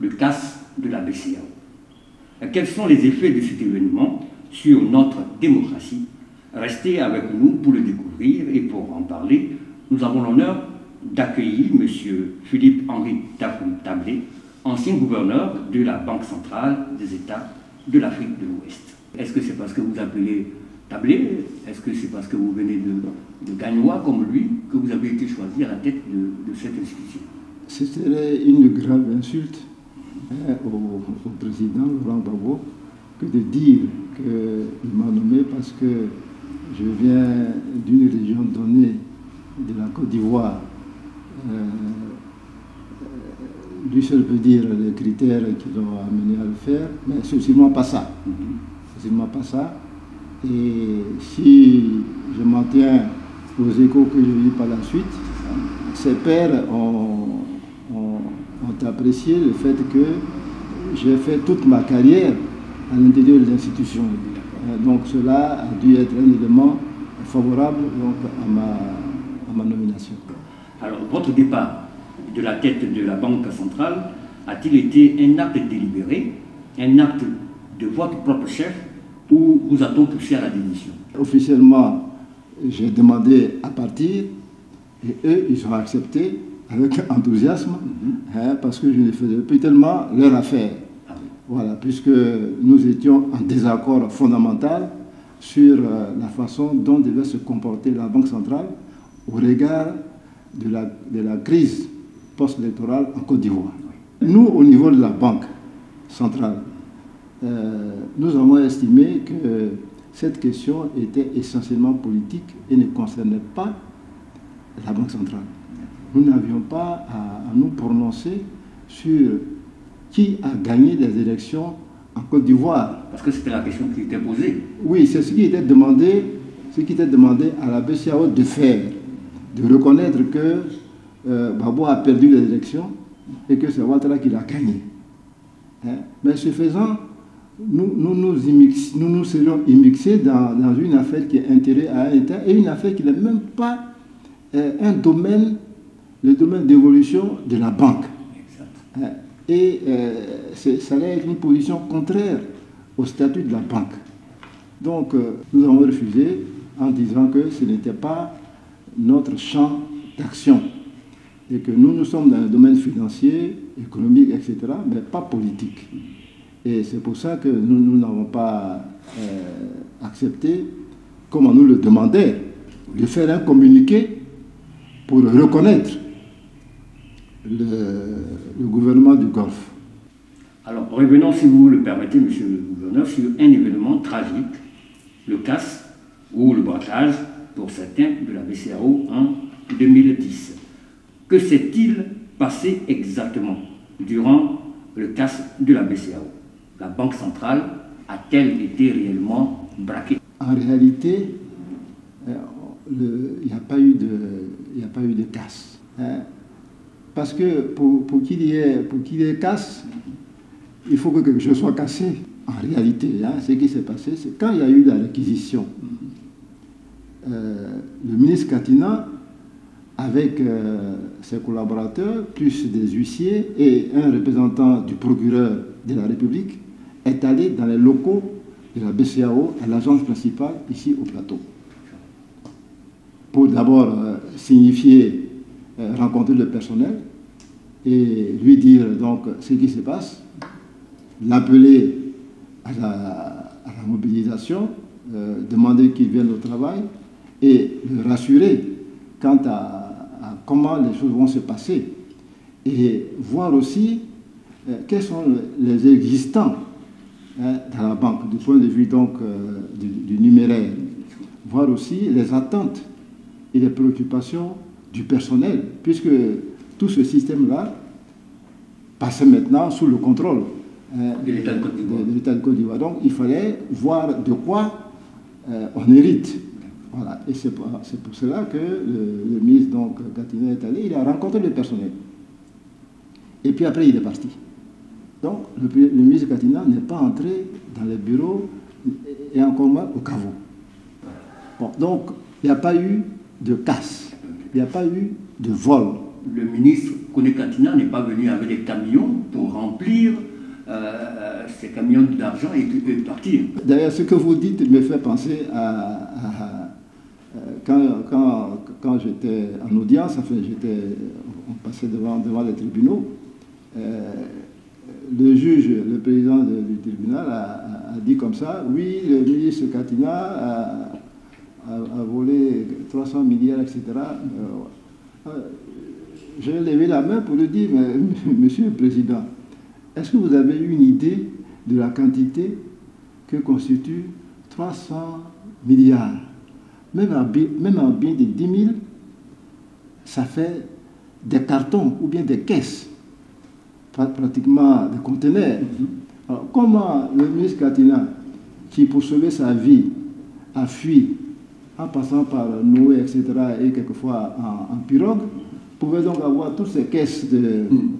le casse de la BCEAO. Quels sont les effets de cet événement sur notre démocratie? Restez avec nous pour le découvrir et pour en parler, nous avons l'honneur d'accueillir M. Philippe-Henri Tablé, ancien gouverneur de la Banque centrale des États de l'Afrique de l'Ouest. Est-ce que c'est parce que vous appelez Tablé? Est-ce que c'est parce que vous venez de Gagnois comme lui que vous avez été choisi à la tête de cette institution? Ce serait une grave insulte au président Laurent Gbagbo que de dire qu'il m'a nommé parce que je viens d'une région donnée de la Côte d'Ivoire. Lui seul peut dire les critères qui l'ont amené à le faire, mais c'est sûrement pas ça. C'est sûrement pas ça. Et si je m'en tiens aux échos que j'ai eus par la suite, ses pairs ont apprécié le fait que j'ai fait toute ma carrière à l'intérieur des institutions. Donc cela a dû être un élément favorable donc, à ma nomination. Alors, votre départ de la tête de la Banque centrale a-t-il été un acte délibéré, un acte de votre propre chef, ou vous a-t-on poussé à la démission? Officiellement, j'ai demandé à partir et eux, ils ont accepté avec enthousiasme parce que je ne faisais plus tellement leur affaire. Voilà, puisque nous étions en désaccord fondamental sur la façon dont devait se comporter la Banque centrale au regard de la crise post-électorale en Côte d'Ivoire. Nous, au niveau de la Banque centrale, nous avons estimé que cette question était essentiellement politique et ne concernait pas la Banque centrale. Nous n'avions pas à nous prononcer sur qui a gagné les élections en Côte d'Ivoire. Parce que c'était la question qui était posée. Oui, c'est ce qui était demandé à la BCEAO de faire, de reconnaître que Gbagbo a perdu les élections et que c'est Ouattara qui l'a gagné. Mais ce faisant, nous serions immixés dans une affaire qui est intérêt à un État et une affaire qui n'est même pas un domaine, le domaine d'évolution de la banque. Et ça allait être une position contraire au statut de la banque. Donc nous avons refusé en disant que ce n'était pas notre champ d'action et que nous sommes dans le domaine financier, économique, etc., mais pas politique. Et c'est pour ça que nous n'avons pas accepté, comme on nous le demandait, de faire un communiqué pour reconnaître le gouvernement du Golfe. Alors, revenons, si vous le permettez, monsieur le gouverneur, sur un événement tragique, le casse ou le braquage, pour certains, de la BCEAO en 2010. Que s'est-il passé exactement durant le casse de la BCEAO? La Banque centrale a-t-elle été réellement braquée? En réalité, il n'y a pas eu de casse. Parce que pour qu'il y ait casse, il faut que quelque chose soit cassé. En réalité, ce qui s'est passé, c'est quand il y a eu la réquisition, le ministre Katina, avec ses collaborateurs, plus des huissiers et un représentant du procureur de la République, est allé dans les locaux de la BCEAO, à l'agence principale, ici au plateau, pour d'abord signifier, rencontrer le personnel et lui dire donc ce qui se passe, l'appeler à la mobilisation, demander qu'il vienne au travail et le rassurer quant à comment les choses vont se passer et voir aussi quels sont les existants dans la banque du point de vue donc du numéraire, voir aussi les attentes et les préoccupations du personnel, puisque tout ce système-là passait maintenant sous le contrôle de l'État de Côte d'Ivoire. Donc il fallait voir de quoi on hérite. Voilà. Et c'est pour cela que le ministre donc, Katina est allé, il a rencontré le personnel. Et puis après il est parti. Donc le ministre Katina n'est pas entré dans les bureaux et encore moins au caveau. Bon, donc il n'y a pas eu de casse, il n'y a pas eu de vol. Le ministre Kone Katina n'est pas venu avec des camions pour remplir remplir ces camions d'argent et partir. D'ailleurs, ce que vous dites me fait penser quand j'étais en audience, enfin, on passait devant les tribunaux, le juge, le président du tribunal a dit comme ça, oui, le ministre Katina a volé 300 milliards, etc. J'ai levé la main pour lui dire, Monsieur le Président, est-ce que vous avez une idée de la quantité que constitue 300 milliards? Même en bien de 10 000, ça fait des cartons ou bien des caisses, pratiquement des conteneurs. Alors, comment le ministre Katina, qui pour sauver sa vie a fui en passant par Noé, etc., et quelquefois en pirogue, pouvait donc avoir toutes ces caisses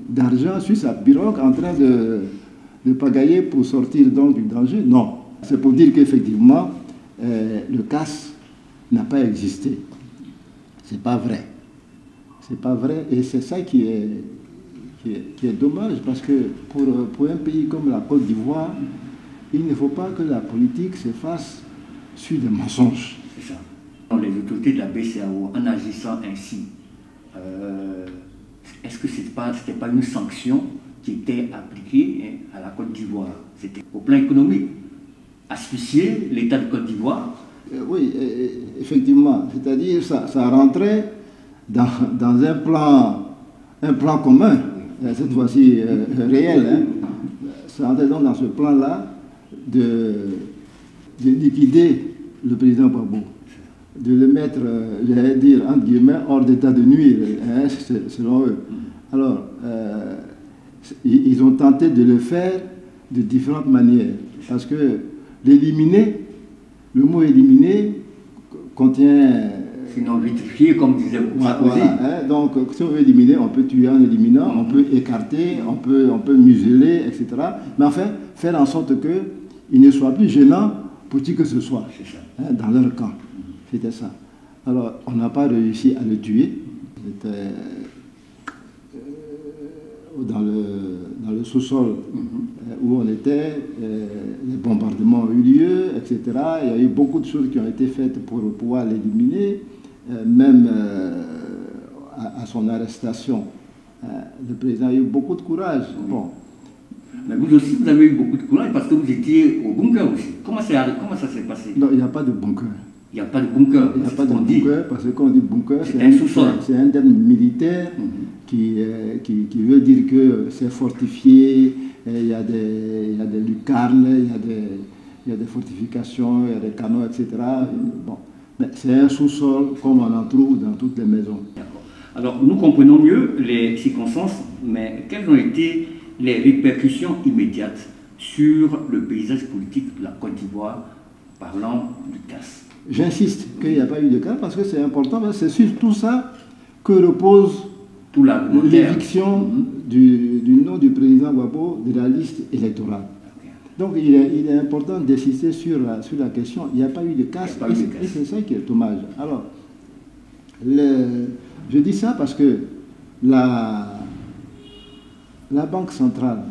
d'argent sur sa pirogue en train de pagailler pour sortir donc du danger? Non. C'est pour dire qu'effectivement, le casse n'a pas existé. C'est pas vrai. C'est pas vrai, et c'est ça qui est dommage, parce que pour un pays comme la Côte d'Ivoire, il ne faut pas que la politique se fasse sur des mensonges. C'est ça. Les autorités de la BCEAO, en agissant ainsi, est-ce que ce n'était pas une sanction qui était appliquée à la Côte d'Ivoire? C'était au plan économique. Asphyxier l'État de Côte d'Ivoire. Oui, effectivement. C'est-à-dire ça rentrait dans un plan commun, cette fois-ci réel. Hein. Ça rentrait donc dans ce plan-là de liquider le président Gbagbo, de le mettre, j'allais dire, entre guillemets, hors d'état de nuire, hein, selon eux. Alors, ils ont tenté de le faire de différentes manières, parce que l'éliminer, le mot éliminer contient... Sinon vitrifier, comme disait Sarkozy. Voilà, hein, donc, si on veut éliminer, on peut tuer en éliminant, on peut écarter, on peut museler, etc. Mais enfin, faire en sorte qu'il ne soit plus gênant pour qui que ce soit, hein, dans leur camp. C'était ça. Alors, on n'a pas réussi à le tuer. C'était dans le sous-sol où on était, les bombardements ont eu lieu, etc. Il y a eu beaucoup de choses qui ont été faites pour pouvoir l'éliminer. Même à son arrestation, le président a eu beaucoup de courage. Bon. Mais vous aussi, vous avez eu beaucoup de courage parce que vous étiez au bunker aussi. Comment ça s'est passé? Non, il n'y a pas de bunker. Il n'y a pas de bunker. Il n'y a pas de bunker, parce que quand on dit bunker, c'est un sous-sol. C'est un terme militaire qui veut dire que c'est fortifié, il y a des lucarnes, il y a des fortifications, il y a des canaux, etc. Bon. Mais c'est un sous-sol comme on en trouve dans toutes les maisons. D'accord. Alors, nous comprenons mieux les circonstances, mais quelles ont été les répercussions immédiates sur le paysage politique de la Côte d'Ivoire, parlant du casse? J'insiste qu'il n'y a pas eu de casse parce que c'est important, c'est sur tout ça que repose l'éviction du nom du président Gbagbo de la liste électorale. Donc il est important d'insister sur la question. Il n'y a pas eu de casse et c'est ça qui est dommage. Alors, je dis ça parce que la Banque centrale,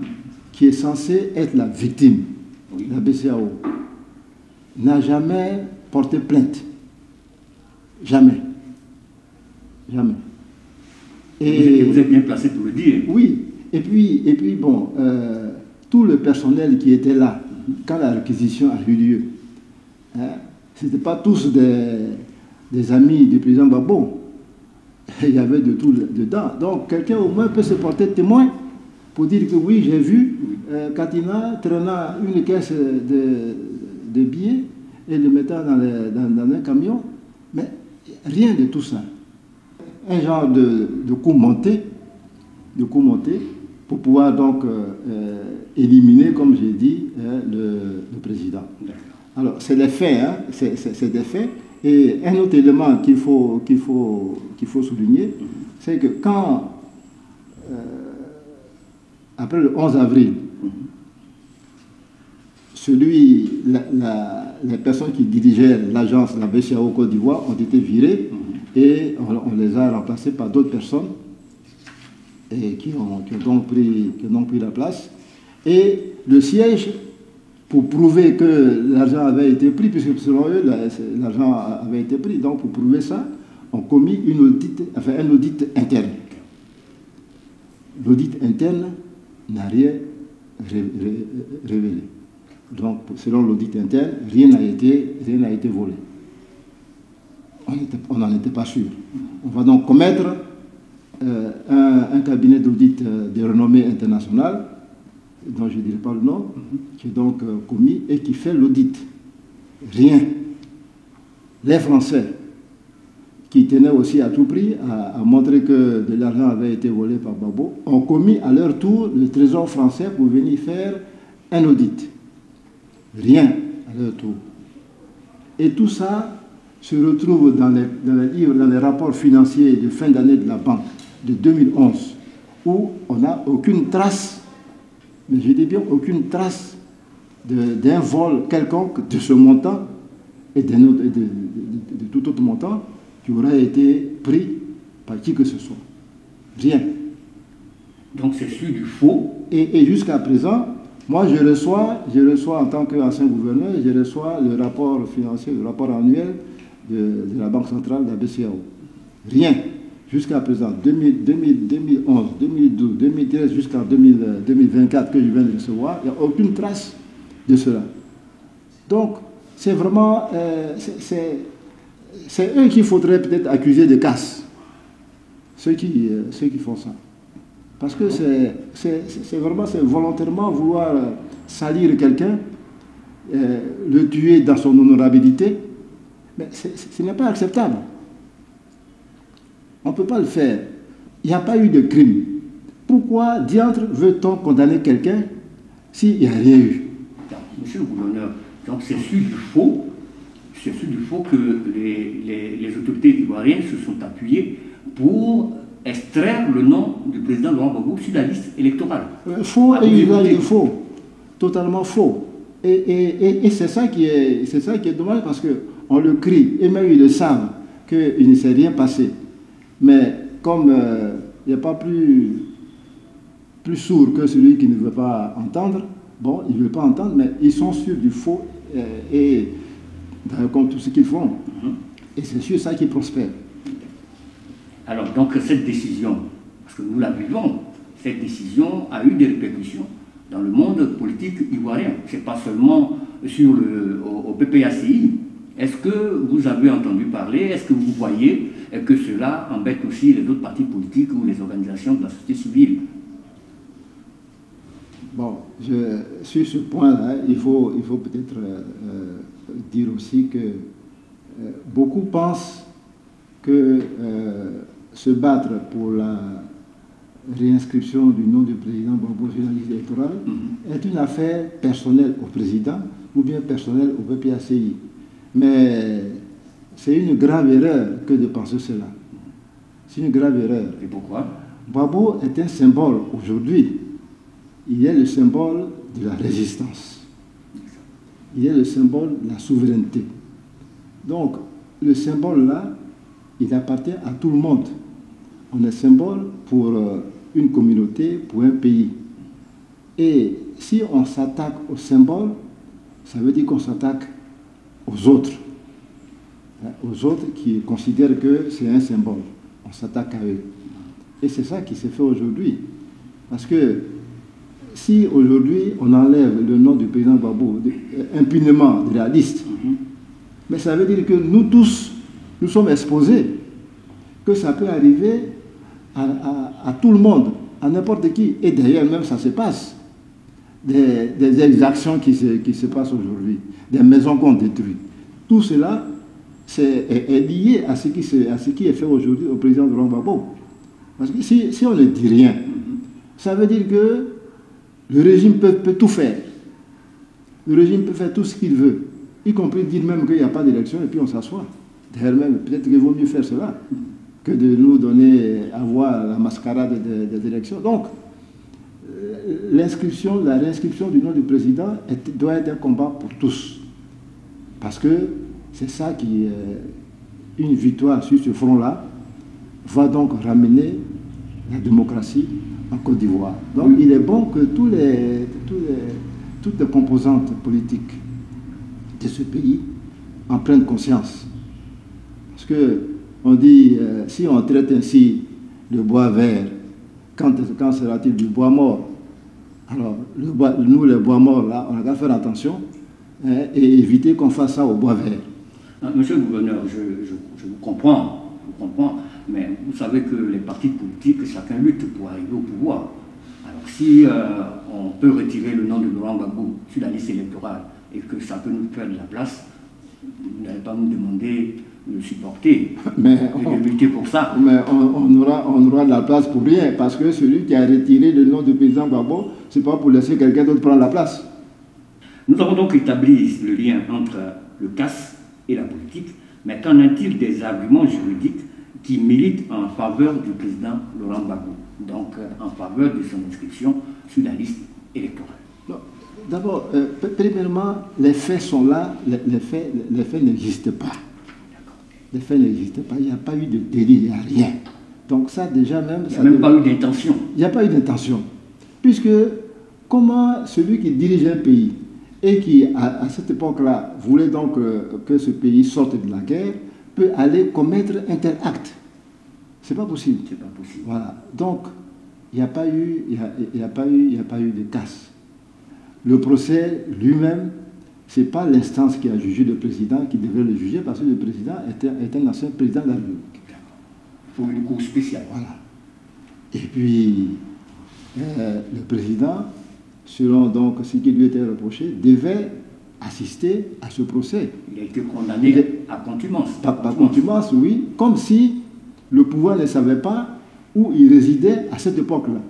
qui est censée être la victime, la BCEAO, n'a jamais porté plainte. Jamais. Jamais. Et vous êtes bien placé pour le dire. Oui. Et puis bon, tout le personnel qui était là, quand la réquisition a eu lieu, hein, ce n'étaient pas tous des amis du président Gbagbo. Il y avait de tout dedans. Donc quelqu'un au moins peut se porter témoin pour dire que oui, j'ai vu Katina traînant une caisse de billets et le mettant dans un camion. Mais rien de tout ça. Un genre de coup monté, pour pouvoir donc éliminer, comme j'ai dit, le président. Alors, c'est des faits, hein, c'est des faits. Et un autre élément qu'il faut souligner, c'est que quand, après le 11 avril, les personnes qui dirigeaient l'agence, la BCEAO Côte d'Ivoire, ont été virées et on les a remplacées par d'autres personnes et qui ont donc pris la place. Et le siège, pour prouver que l'argent avait été pris, puisque selon eux, l'argent avait été pris, donc pour prouver ça, ont commis un audit interne. L'audit interne n'a rien révélé. Donc, selon l'audit interne, rien n'a été volé. On n'en était pas sûr. On va donc commettre un cabinet d'audit de renommée internationale, dont je ne dirai pas le nom, qui est donc commis et qui fait l'audit. Rien. Les Français, qui tenaient aussi à tout prix à montrer que de l'argent avait été volé par Gbagbo, ont commis à leur tour le Trésor français pour venir faire un audit. Rien à leur tour. Et tout ça se retrouve dans les livres, dans les rapports financiers de fin d'année de la banque de 2011, où on n'a aucune trace, mais je dis bien aucune trace d'un vol quelconque de ce montant et de tout autre montant qui aurait été pris par qui que ce soit. Rien. Donc c'est celui du faux. Et jusqu'à présent, moi je reçois en tant qu'ancien gouverneur, je reçois le rapport financier, le rapport annuel de la Banque centrale de la BCEAO. Rien. Jusqu'à présent, 2011, 2012, 2013, jusqu'en 2024 que je viens de recevoir, il n'y a aucune trace de cela. Donc, c'est vraiment... c'est eux qu'il faudrait peut-être accuser de casse, ceux qui font ça. Parce que c'est volontairement vouloir salir quelqu'un, le tuer dans son honorabilité, mais ce n'est pas acceptable. On ne peut pas le faire. Il n'y a pas eu de crime. Pourquoi, diantre, veut-on condamner quelqu'un s'il n'y a rien eu? Monsieur le gouverneur, donc c'est celui du faux. C'est celui du faux que les autorités ivoiriennes se sont appuyées pour extraire le nom du président Laurent Gbagbo sur la liste électorale. Faux et usage de faux. Totalement faux. Et c'est ça qui est dommage parce qu'on le crie, et même ils le savent qu'il ne s'est rien passé. Mais comme il n'y a pas plus sourd que celui qui ne veut pas entendre, bon, ils ne veulent pas entendre, mais ils sont sûrs du faux et comme tout ce qu'ils font. Et c'est sur ça qu'ils prospèrent. Alors, donc, cette décision, parce que nous la vivons, cette décision a eu des répercussions dans le monde politique ivoirien. Ce n'est pas seulement au PPACI. Est-ce que vous avez entendu parler, est-ce que vous voyez que cela embête aussi les autres partis politiques ou les organisations de la société civile? Bon, sur ce point-là, il faut peut-être dire aussi que beaucoup pensent que se battre pour la réinscription du nom du président Gbagbo sur la liste électorale est une affaire personnelle au président ou bien personnelle au PPACI. Mais c'est une grave erreur que de penser cela. C'est une grave erreur. Et pourquoi? Gbagbo est un symbole aujourd'hui. Il est le symbole de la résistance. Il est le symbole de la souveraineté. Donc, le symbole-là, il appartient à tout le monde. On est symbole pour une communauté, pour un pays. Et si on s'attaque au symbole, ça veut dire qu'on s'attaque aux autres. Aux autres qui considèrent que c'est un symbole. On s'attaque à eux. Et c'est ça qui s'est fait aujourd'hui. Parce que si aujourd'hui on enlève le nom du président Gbagbo impunément de la liste, mais ça veut dire que nous tous, nous sommes exposés, que ça peut arriver à tout le monde, à n'importe qui. Et d'ailleurs même ça se passe. Des exactions qui se passent aujourd'hui, des maisons qu'on détruit. Tout cela est lié à ce qui est fait aujourd'hui au président Laurent Gbagbo. Parce que si on ne dit rien, ça veut dire que le régime peut tout faire. Le régime peut faire tout ce qu'il veut, y compris dire même qu'il n'y a pas d'élection et puis on s'assoit. D'ailleurs même, peut-être qu'il vaut mieux faire cela que de nous donner à voir la mascarade des élections. Donc, la réinscription du nom du président doit être un combat pour tous. Parce que c'est ça qui est une victoire sur ce front-là, va donc ramener la démocratie, en Côte d'Ivoire. Donc il est bon que toutes les composantes politiques de ce pays en prennent conscience. Parce que on dit, si on traite ainsi le bois vert, quand sera-t-il du bois mort? Alors, nous, les bois morts, là, on a qu'à faire attention, hein, et éviter qu'on fasse ça au bois vert. Monsieur le gouverneur, je vous comprends, mais vous savez que les partis politiques, chacun lutte pour arriver au pouvoir. Alors si on peut retirer le nom de Laurent Gbagbo sur la liste électorale et que ça peut nous faire de la place, vous n'allez pas nous demander de le supporter et de lutter pour ça. Mais on aura de la place pour rien, parce que celui qui a retiré le nom du président Gbagbo, c'est pas pour laisser quelqu'un d'autre prendre la place. Nous avons donc établi le lien entre le CAS et la politique, mais qu'en est-il des arguments juridiques qui militent en faveur du président Laurent Gbagbo, donc en faveur de son inscription sur la liste électorale? D'abord, premièrement, les faits sont là, les faits n'existent pas. Les faits n'existent pas, il n'y a pas eu de délit, il n'y a rien. Donc ça déjà même... Il n'y a même pas eu d'intention. Il n'y a pas eu d'intention. Puisque comment celui qui dirige un pays et qui, à cette époque-là, voulait donc que ce pays sorte de la guerre, peut aller commettre un tel acte? C'est pas possible. C'est pas possible. Voilà. Donc, il n'y a pas eu de casse. Le procès lui-même, ce n'est pas l'instance qui a jugé le président qui devait le juger, parce que le président est un ancien président de la République. Il faut une cour spéciale. Voilà. Et puis, le président, selon donc ce qui lui était reproché, devait assister à ce procès. Il a été condamné à contumace. Par contumace, oui, comme si le pouvoir ne savait pas où il résidait à cette époque-là.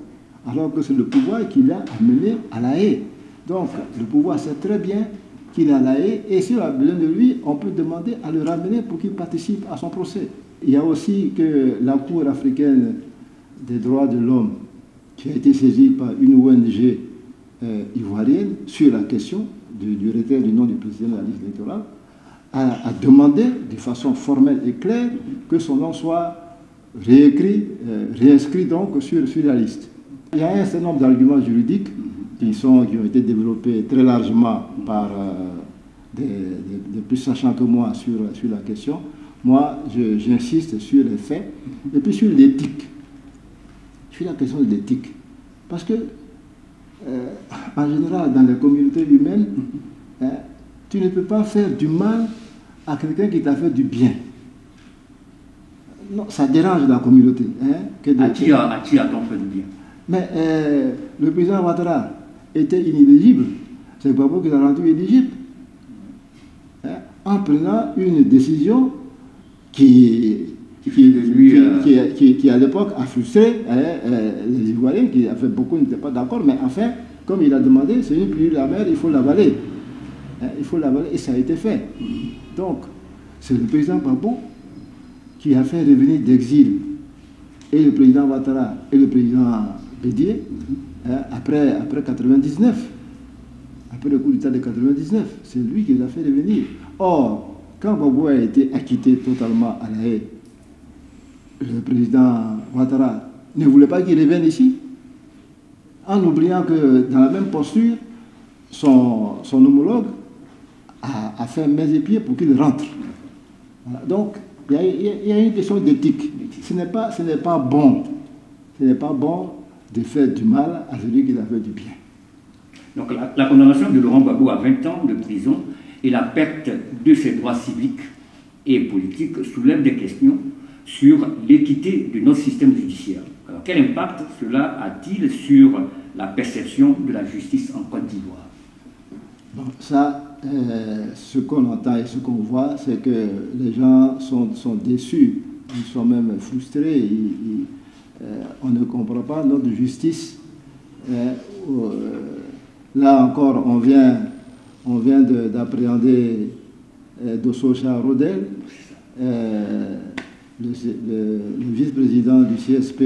Alors que c'est le pouvoir qui l'a amené à La Haye. Donc, le pouvoir sait très bien qu'il est à La Haye, et si on a besoin de lui, on peut demander à le ramener pour qu'il participe à son procès. Il y a aussi que la Cour africaine des droits de l'homme, qui a été saisie par une ONG ivoirienne sur la question du retrait du nom du président de la liste électorale, a demandé de façon formelle et claire que son nom soit réinscrit donc sur la liste. Il y a un certain nombre d'arguments juridiques qui ont été développés très largement par des plus sachants que moi sur la question. Moi, j'insiste sur les faits et puis sur l'éthique. Sur la question de l'éthique. Parce que, en général, dans les communautés humaines, tu ne peux pas faire du mal à quelqu'un qui t'a fait du bien. Non, ça dérange la communauté. À qui a-t-on fait du bien? Mais le président Ouattara était inéligible. C'est Gbagbo qui l'a rendu éligible. En prenant une décision qui à l'époque a frustré les Ivoiriens, qui a fait beaucoup n'étaient pas d'accord, mais enfin, comme il a demandé, c'est une pluie de la mer, il faut l'avaler. Il faut l'avaler, et ça a été fait. Donc, c'est le président Gbagbo qui a fait revenir d'exil et le président Ouattara et le président Bédié après 99, après le coup d'État de 99. C'est lui qui les a fait revenir. Or, quand Gbagbo a été acquitté totalement à La Haye, le président Ouattara ne voulait pas qu'il revienne ici, en oubliant que dans la même posture, son homologue a fait main et pieds pour qu'il rentre. Voilà. Donc, il y a une question d'éthique. Ce n'est pas bon de faire du mal à celui qui a fait du bien. Donc la condamnation de Laurent Gbagbo à 20 ans de prison et la perte de ses droits civiques et politiques soulèvent des questions sur l'équité de notre système judiciaire. Alors quel impact cela a-t-il sur la perception de la justice en Côte d'Ivoire? Bon, ça, ce qu'on entend et ce qu'on voit, c'est que les gens sont déçus, ils sont même frustrés, on ne comprend pas notre justice. Là encore, on vient d'appréhender Dossocha Rodel, le vice-président du CSP,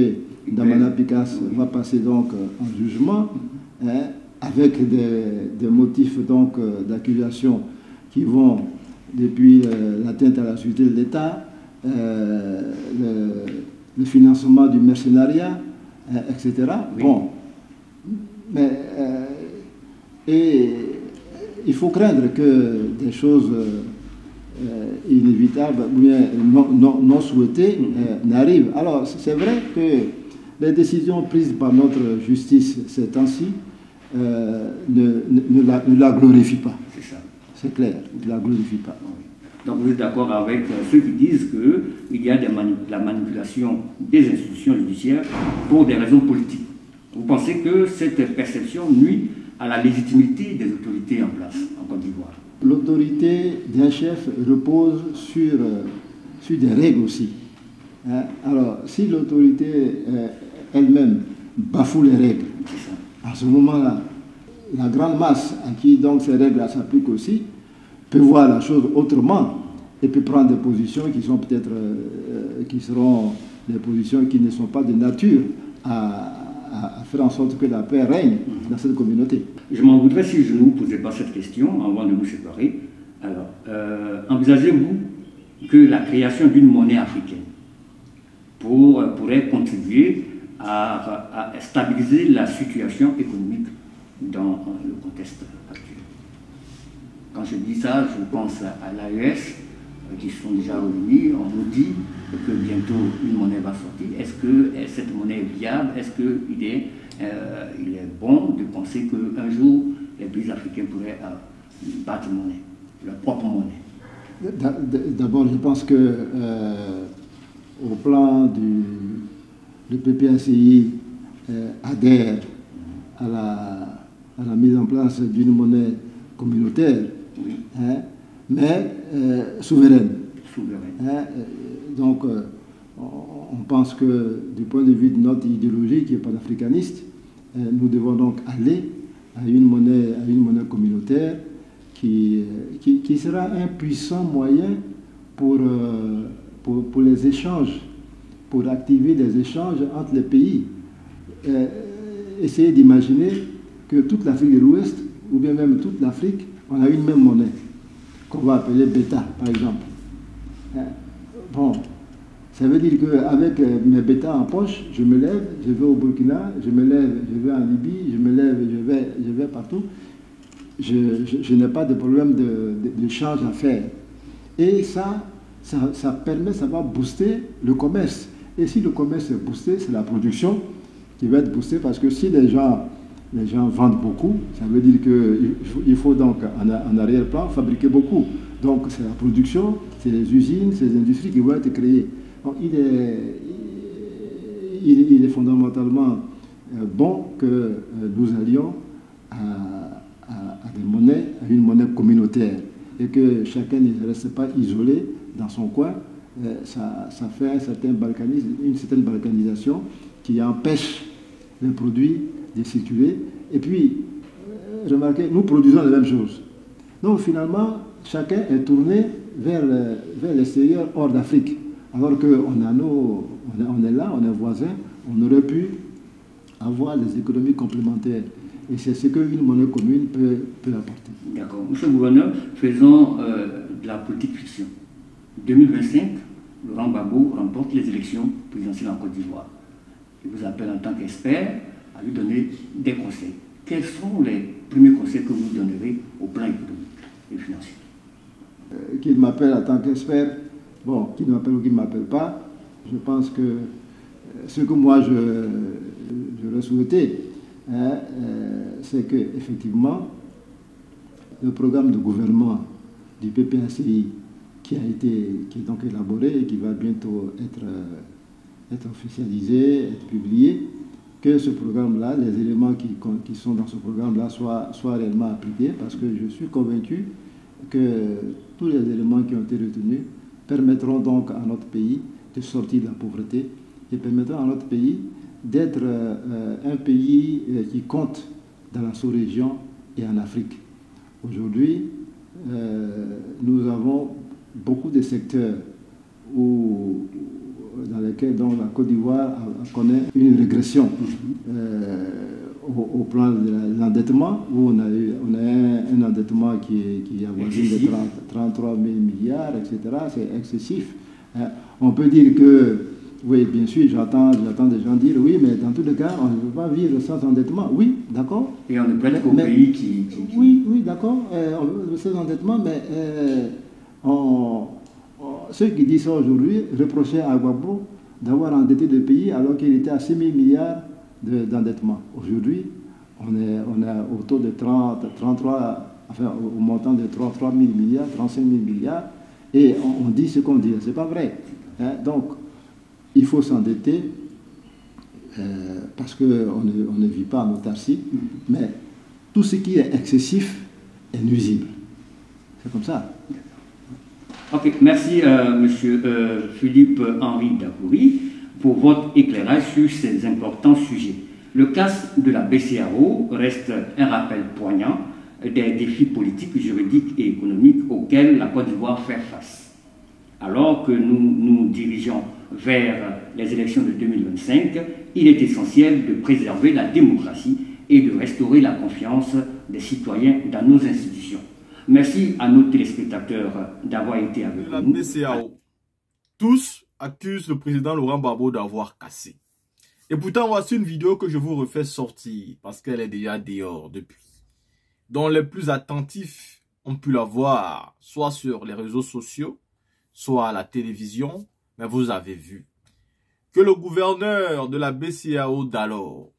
Damana Picasse, va passer donc en jugement, avec des motifs d'accusation qui vont depuis l'atteinte à la sécurité de l'État, le financement du mercenariat, etc. Oui. Bon, mais et il faut craindre que des choses inévitables ou bien non souhaitées n'arrivent. Alors, c'est vrai que les décisions prises par notre justice ces temps-ci ne la glorifient pas. C'est ça. C'est clair, ne la glorifient pas. Oui. Donc vous êtes d'accord avec ceux qui disent qu'il y a la manipulation des institutions judiciaires pour des raisons politiques. Vous pensez que cette perception nuit à la légitimité des autorités en place en Côte d'Ivoire? L'autorité d'un chef repose sur des règles aussi. Hein? Alors, si l'autorité elle-même bafoue les règles, à ce moment-là, la grande masse à qui donc ces règles s'appliquent aussi peut voir la chose autrement et peut prendre des positions qui sont peut-être qui seront des positions qui ne sont pas de nature à faire en sorte que la paix règne dans cette communauté. Je m'en voudrais si je ne vous posais pas cette question avant de nous séparer. Alors, envisagez-vous que la création d'une monnaie africaine pourrait contribuer à stabiliser la situation économique dans le contexte actuel? Quand je dis ça, je pense à l'AES, qui sont déjà revenus. On nous dit que bientôt une monnaie va sortir. Est-ce que cette monnaie est viable? Est-ce qu'il est bon de penser qu'un jour, les pays africains pourraient battre monnaie, leur propre monnaie? D'abord, je pense que au plan le PPACI adhère à la mise en place d'une monnaie communautaire, oui. Hein, mais souveraine. Hein, donc, on pense que du point de vue de notre idéologie qui est panafricaniste, nous devons donc aller à une monnaie communautaire qui sera un puissant moyen pour les échanges, pour activer des échanges entre les pays. Essayez d'imaginer que toute l'Afrique de l'Ouest, ou bien même toute l'Afrique, on a une même monnaie, qu'on va appeler bêta, par exemple. Bon, ça veut dire qu'avec mes bêtas en poche, je me lève, je vais au Burkina, je me lève, je vais en Libye, je me lève, je vais partout. Je n'ai pas de problème de change à faire. Et ça permet, ça va booster le commerce. Et si le commerce est boosté, c'est la production qui va être boostée, parce que si les gens vendent beaucoup, ça veut dire qu'il faut donc en arrière-plan fabriquer beaucoup. Donc c'est la production, c'est les usines, c'est les industries qui vont être créées. Donc il est fondamentalement bon que nous allions à des monnaies, à une monnaie communautaire, et que chacun ne reste pas isolé dans son coin. Ça fait une certaine balkanisation qui empêche les produits de circuler. Et puis, remarquez, nous produisons les mêmes choses. Donc finalement, chacun est tourné vers l'extérieur, hors d'Afrique. Alors qu'on est là, on est voisins, on aurait pu avoir des économies complémentaires. Et c'est ce qu'une monnaie commune peut apporter. D'accord. Monsieur le gouverneur, faisons de la politique fiction. 2025, Laurent Gbagbo remporte les élections présidentielles en Côte d'Ivoire. Je vous appelle en tant qu'expert à lui donner des conseils. Quels sont les premiers conseils que vous donnerez au plan économique et financier? Qu'il m'appelle en tant qu'expert, bon, qu'il m'appelle ou qu'il ne m'appelle pas, je pense que ce que moi j'aurais souhaité, c'est qu'effectivement, le programme de gouvernement du PPACI qui est donc élaboré et qui va bientôt être officialisé, être publié, que ce programme-là, les éléments qui sont dans ce programme-là soient réellement appliqués, parce que je suis convaincu que tous les éléments qui ont été retenus permettront donc à notre pays de sortir de la pauvreté et permettront à notre pays d'être un pays qui compte dans la sous-région et en Afrique. Aujourd'hui, nous avons beaucoup de secteurs dans lesquels donc, la Côte d'Ivoire connaît une régression au plan de l'endettement, où on a un endettement qui avoisine de 33 000 milliards, etc. C'est excessif. On peut dire que Oui, bien sûr, j'entends des gens dire, oui, mais dans tous les cas, on ne peut pas vivre sans endettement. Oui, d'accord. Et on ne plaide qu'au pays qui... Oui, d'accord, on veut vivre sans endettement, mais ceux qui disent ça aujourd'hui reprochaient à Gbagbo d'avoir endetté le pays alors qu'il était à 6 000 milliards d'endettement. Aujourd'hui, on est autour de 33, enfin au montant de 33 000 milliards, 35 000 milliards, et on dit ce qu'on dit. C'est pas vrai. Hein? Donc, il faut s'endetter parce qu'on ne vit pas en autarcie, mais tout ce qui est excessif est nuisible. C'est comme ça. Ok, merci Monsieur Philippe-Henri Dacoury pour votre éclairage sur ces importants sujets. Le cas de la BCEAO reste un rappel poignant des défis politiques, juridiques et économiques auxquels la Côte d'Ivoire fait face. Alors que nous nous dirigeons vers les élections de 2025, il est essentiel de préserver la démocratie et de restaurer la confiance des citoyens dans nos institutions. Merci à nos téléspectateurs d'avoir été avec la nous. BCEAO. Tous accusent le président Laurent Gbagbo d'avoir cassé. Et pourtant, voici une vidéo que je vous refais sortir parce qu'elle est déjà dehors depuis. Dont les plus attentifs ont pu la voir soit sur les réseaux sociaux, soit à la télévision, mais vous avez vu que le gouverneur de la BCEAO d'alors,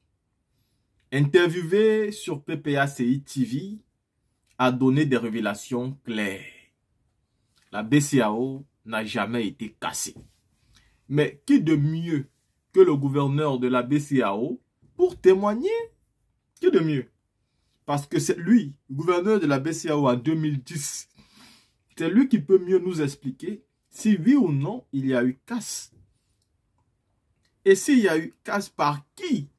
interviewé sur PPACI TV, a donné des révélations claires. La BCEAO n'a jamais été cassée. Mais qui de mieux que le gouverneur de la BCEAO pour témoigner? Qui de mieux? Parce que c'est lui, gouverneur de la BCEAO en 2010, c'est lui qui peut mieux nous expliquer si oui ou non il y a eu casse. Et s'il y a eu casse par qui?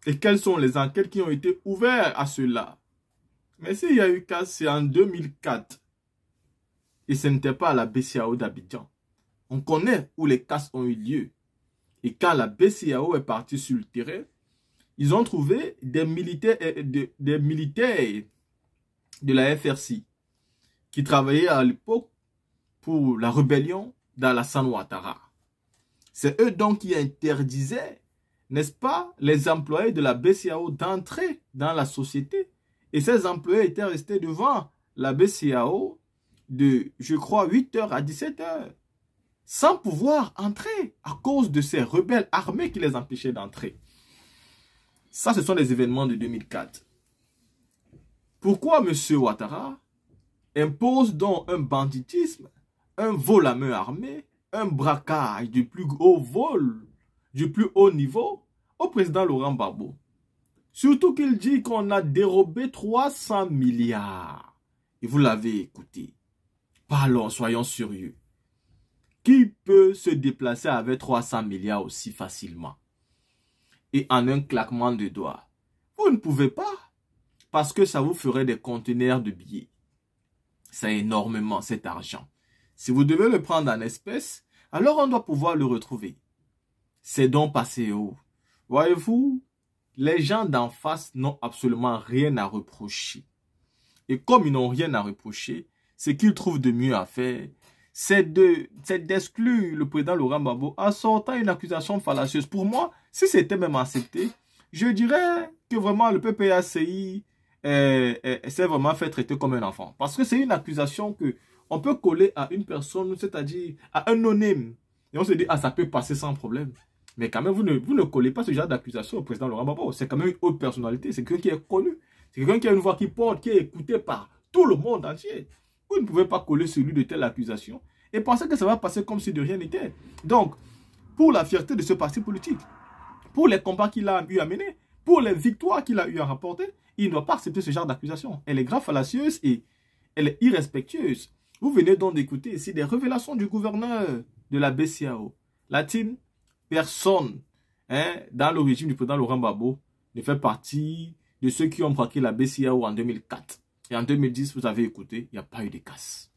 Et quelles sont les enquêtes qui ont été ouvertes à cela? Mais s'il y a eu casse, c'est en 2004. Et ce n'était pas à la BCEAO d'Abidjan. On connaît où les casses ont eu lieu. Et quand la BCEAO est partie sur le terrain, ils ont trouvé des militaires de la FRC qui travaillaient à l'époque pour la rébellion d'Alassane Ouattara. C'est eux donc qui interdisaient, n'est-ce pas, les employés de la BCEAO d'entrer dans la société. Et ces employés étaient restés devant la BCEAO de, je crois, 8h à 17h, sans pouvoir entrer à cause de ces rebelles armés qui les empêchaient d'entrer. Ça, ce sont les événements de 2004. Pourquoi M. Ouattara impose donc un banditisme, un vol à main armée, un braquage du plus haut vol, du plus haut niveau au président Laurent Gbagbo? Surtout qu'il dit qu'on a dérobé 300 milliards. Et vous l'avez écouté. Parlons, soyons sérieux. Qui peut se déplacer avec 300 milliards aussi facilement? Et en un claquement de doigts. Vous ne pouvez pas. Parce que ça vous ferait des conteneurs de billets. C'est énormément cet argent. Si vous devez le prendre en espèces, alors on doit pouvoir le retrouver. C'est donc passé où? Voyez-vous, les gens d'en face n'ont absolument rien à reprocher. Et comme ils n'ont rien à reprocher, ce qu'ils trouvent de mieux à faire, c'est d'exclure le président Laurent Gbagbo en sortant une accusation fallacieuse. Pour moi, si c'était même accepté, je dirais que vraiment le PPACI s'est vraiment fait traiter comme un enfant. Parce que c'est une accusation que on peut coller à une personne, c'est-à-dire à un anonyme. Et on se dit, ah, ça peut passer sans problème. Mais quand même, vous ne collez pas ce genre d'accusation au président Laurent Gbagbo. C'est quand même une haute personnalité. C'est quelqu'un qui est connu. C'est quelqu'un qui a une voix qui porte, qui est écouté par tout le monde entier. Vous ne pouvez pas coller celui de telle accusation et penser que ça va passer comme si de rien n'était. Donc, pour la fierté de ce parti politique, pour les combats qu'il a eu à mener, pour les victoires qu'il a eu à remporter, il ne doit pas accepter ce genre d'accusation. Elle est grave fallacieuse et elle est irrespectueuse. Vous venez donc d'écouter ici des révélations du gouverneur de la BCEAO. Latine, personne dans le régime du président Laurent Gbagbo ne fait partie de ceux qui ont braqué la BCEAO en 2004. Et en 2010, vous avez écouté, il n'y a pas eu de casse.